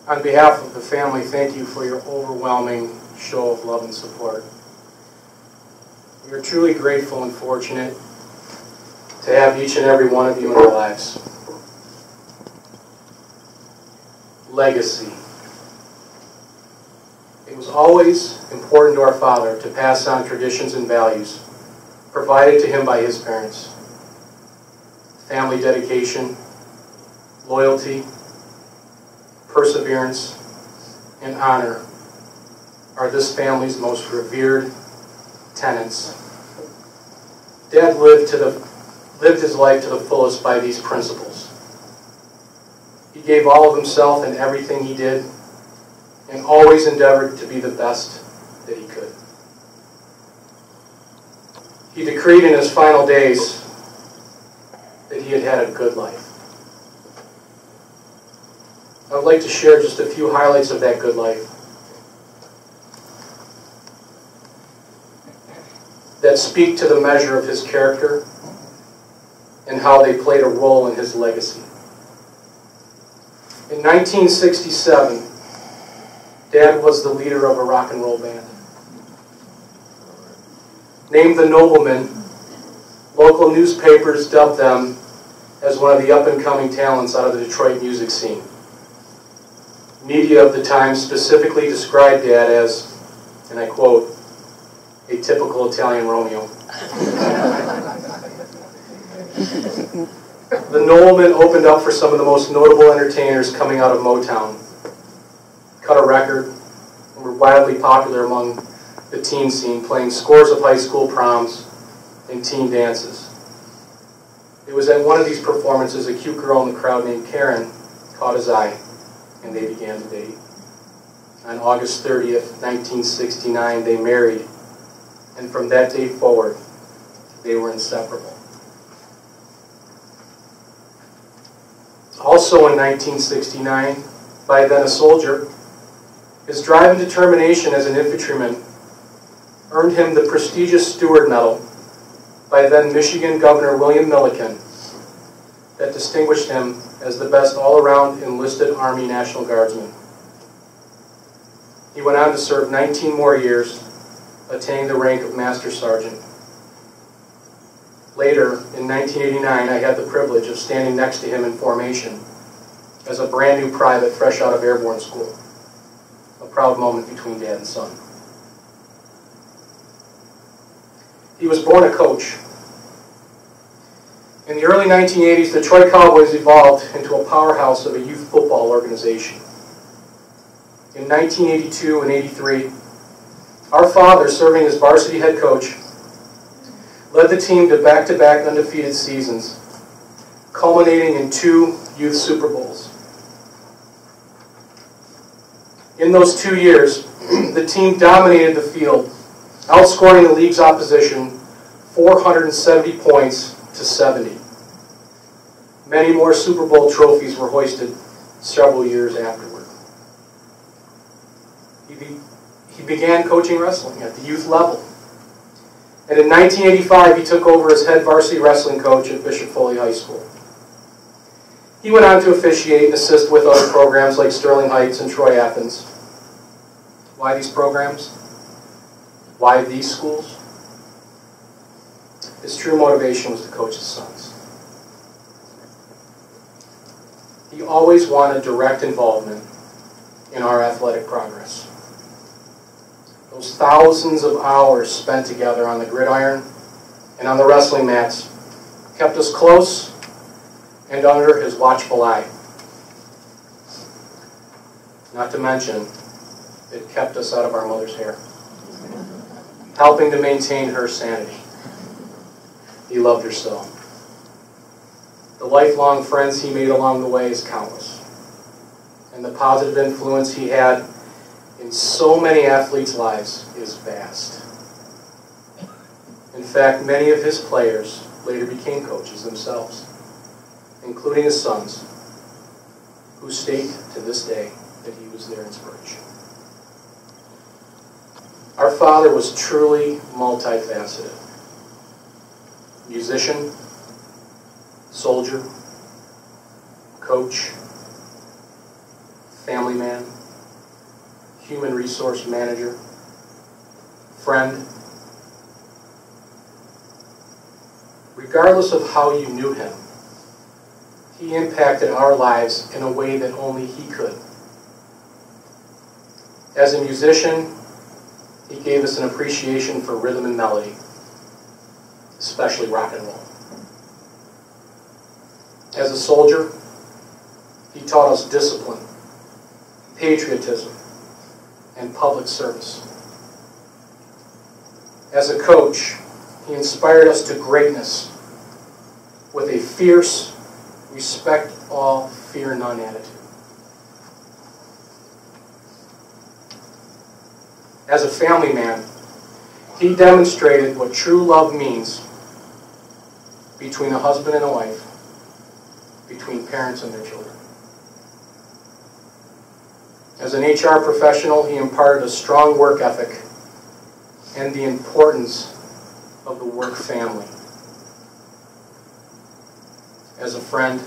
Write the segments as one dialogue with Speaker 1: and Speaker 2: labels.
Speaker 1: On behalf of the family, thank you for your overwhelming show of love and support. We are truly grateful and fortunate to have each and every one of you in our lives. Legacy. It was always important to our father to pass on traditions and values provided to him by his parents. Family dedication, loyalty, perseverance, and honor are this family's most revered tenets. Dad lived his life to the fullest by these principles. He gave all of himself in everything he did and always endeavored to be the best that he could. He decreed in his final days that he had had a good life. I would like to share just a few highlights of that good life that speak to the measure of his character and how they played a role in his legacy. In 1967, Dad was the leader of a rock and roll band. Named the Noblemen, local newspapers dubbed them as one of the up-and-coming talents out of the Detroit music scene. Media of the time specifically described Dad as, and I quote, a typical Italian Romeo. The Noblemen opened up for some of the most notable entertainers coming out of Motown, cut a record, and were wildly popular among the teen scene, playing scores of high school proms and teen dances. It was at one of these performances a cute girl in the crowd named Karen caught his eye, and they began to date. On August 30th, 1969, they married, and from that day forward, they were inseparable. Also in 1969, by then a soldier, his drive and determination as an infantryman earned him the prestigious Stewart Medal by then Michigan Governor William Milliken that distinguished him as the best all-around enlisted Army National Guardsman. He went on to serve 19 more years, attaining the rank of Master Sergeant. Later, in 1989, I had the privilege of standing next to him in formation as a brand new private fresh out of airborne school. A proud moment between Dad and son. He was born a coach. In the early 1980s, the Detroit Cowboys evolved into a powerhouse of a youth football organization. In 1982 and 83, our father, serving as varsity head coach, led the team to back-to-back undefeated seasons, culminating in 2 youth Super Bowls. In those 2 years, the team dominated the field, outscoring the league's opposition 470 points to 70. Many more Super Bowl trophies were hoisted several years afterward. He began coaching wrestling at the youth level. And in 1985, he took over as head varsity wrestling coach at Bishop Foley High School. He went on to officiate and assist with other programs like Sterling Heights and Troy Athens. Why these programs? Why these schools? His true motivation was to coach his sons. He always wanted direct involvement in our athletic progress. Those thousands of hours spent together on the gridiron and on the wrestling mats kept us close and under his watchful eye. Not to mention, it kept us out of our mother's hair, helping to maintain her sanity. He loved her so. The lifelong friends he made along the way is countless, and the positive influence he had in so many athletes' lives is vast. In fact, many of his players later became coaches themselves, including his sons, who state to this day that he was their inspiration. Our father was truly multifaceted. Musician, soldier, coach, family man, human resource manager, friend. Regardless of how you knew him, he impacted our lives in a way that only he could. As a musician, he gave us an appreciation for rhythm and melody, especially rock and roll. As a soldier, he taught us discipline, patriotism, and public service. As a coach, he inspired us to greatness with a fierce, respect all, fear none attitude. As a family man, he demonstrated what true love means between a husband and a wife, between parents and their children. As an HR professional, he imparted a strong work ethic and the importance of the work family. As a friend,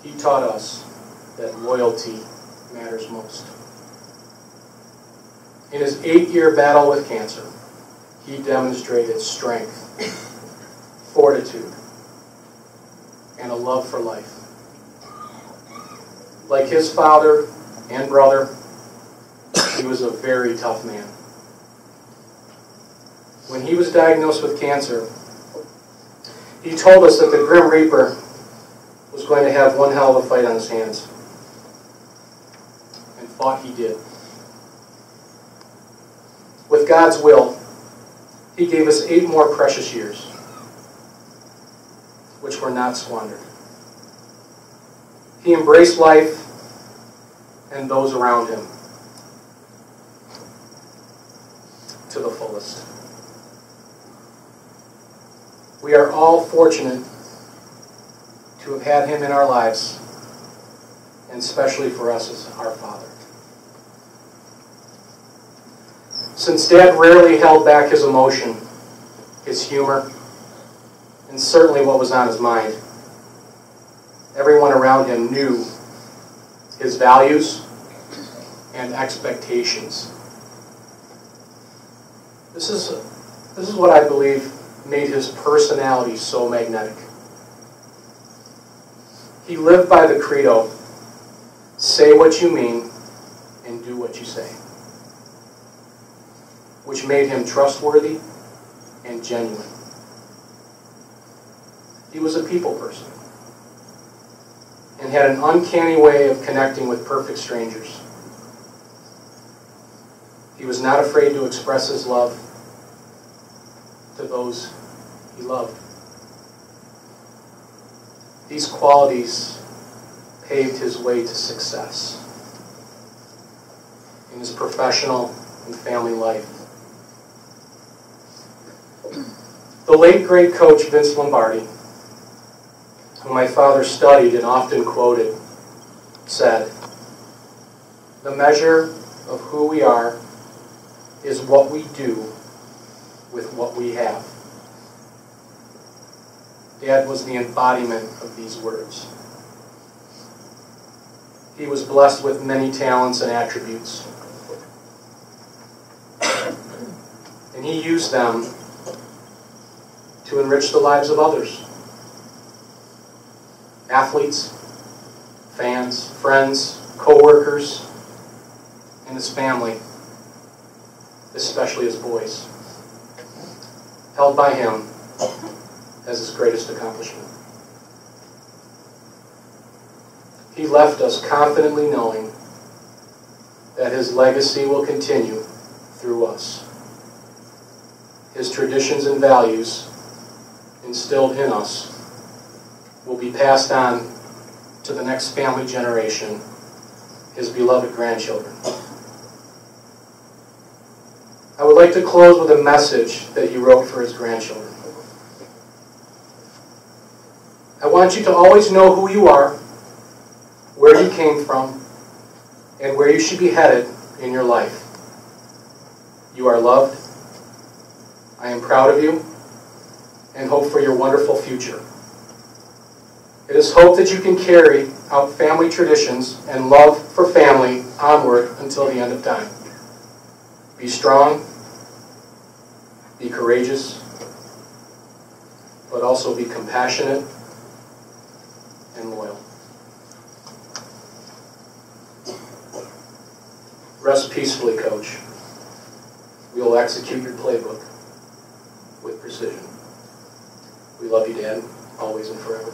Speaker 1: he taught us that loyalty matters most. In his 8-year battle with cancer, he demonstrated strength, fortitude, and a love for life. Like his father and brother, he was a very tough man. When he was diagnosed with cancer, he told us that the Grim Reaper was going to have one hell of a fight on his hands. And fought he did. With God's will, he gave us 8 more precious years, which were not squandered. He embraced life and those around him to the fullest. We are all fortunate to have had him in our lives, and especially for us as our father. Since Dad rarely held back his emotion, his humor, and certainly what was on his mind, everyone around him knew his values and expectations. This is what I believe made his personality so magnetic. He lived by the credo, say what you mean and do what you say, which made him trustworthy and genuine. He was a people person and had an uncanny way of connecting with perfect strangers. He was not afraid to express his love to those he loved. These qualities paved his way to success in his professional and family life. The late great coach Vince Lombardi, whom my father studied and often quoted, said, "The measure of who we are is what we do with what we have." Dad was the embodiment of these words. He was blessed with many talents and attributes, and he used them to enrich the lives of others. Athletes, fans, friends, co-workers, and his family, especially his boys, held by him as his greatest accomplishment. He left us confidently knowing that his legacy will continue through us. His traditions and values instilled in us will be passed on to the next family generation, his beloved grandchildren. I would like to close with a message that he wrote for his grandchildren. I want you to always know who you are, where you came from, and where you should be headed in your life. You are loved. I am proud of you and hope for your wonderful future. It is hoped that you can carry out family traditions and love for family onward until the end of time. Be strong, be courageous, but also be compassionate and loyal. Rest peacefully, Coach. We will execute your playbook with precision. We love you, Dad, always and forever.